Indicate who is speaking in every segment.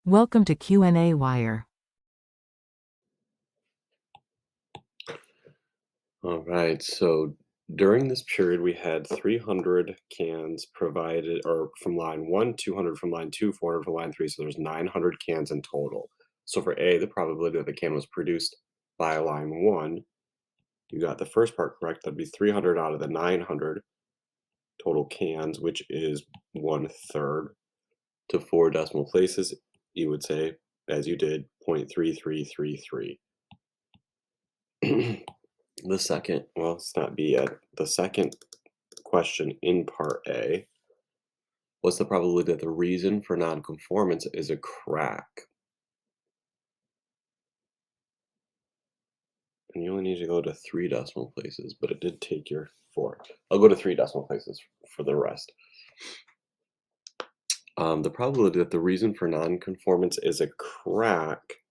Speaker 1: Welcome to qnawire.
Speaker 2: All right, so during this period, we had 300 cans provided, or from line 1, 200 from line 2, 400 from line 3, so there's 900 cans in total. So for A, the probability that the can was produced by line 1, you got the first part correct. That'd be 300 out of the 900 total cans, which is 1/3. To 4 decimal places, you would say, as you did, 0.3333. The second, well, it's not B yet. The second question in part A, what's the probability that the reason for nonconformance is a crack? And you only need to go to 3 decimal places, but it did take your 4. I'll go to 3 decimal places for the rest. The probability that the reason for nonconformance is a crack,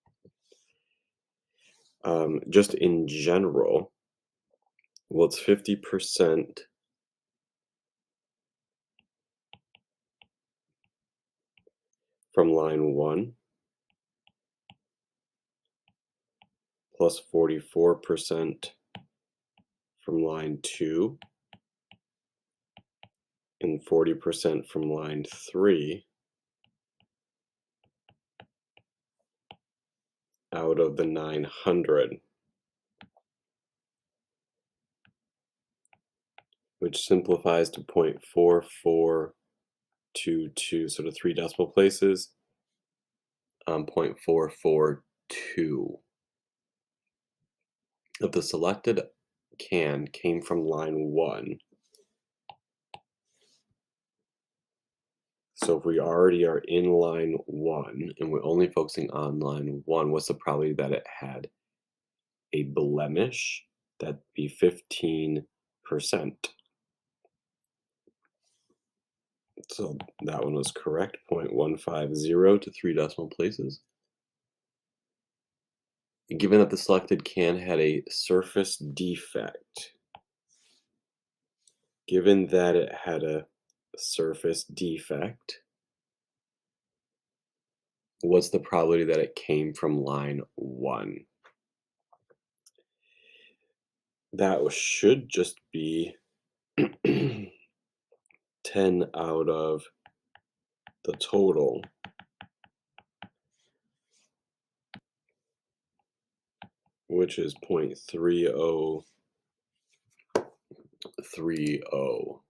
Speaker 2: just in general, well, it's 50% from line 1 plus 44% from line 2 and 40% from line 3 out of the 900, which simplifies to 0.4422, so to 3 decimal places, 0.442. If the selected can came from line 1, so if we already are in line 1 and we're only focusing on line 1, what's the probability that it had a blemish? That'd be 15%. So that one was correct, 0.150 to 3 decimal places. Given that the selected can had a surface defect, what's the probability that it came from line 1? That should just be 10 out of the total, which is 0.3030.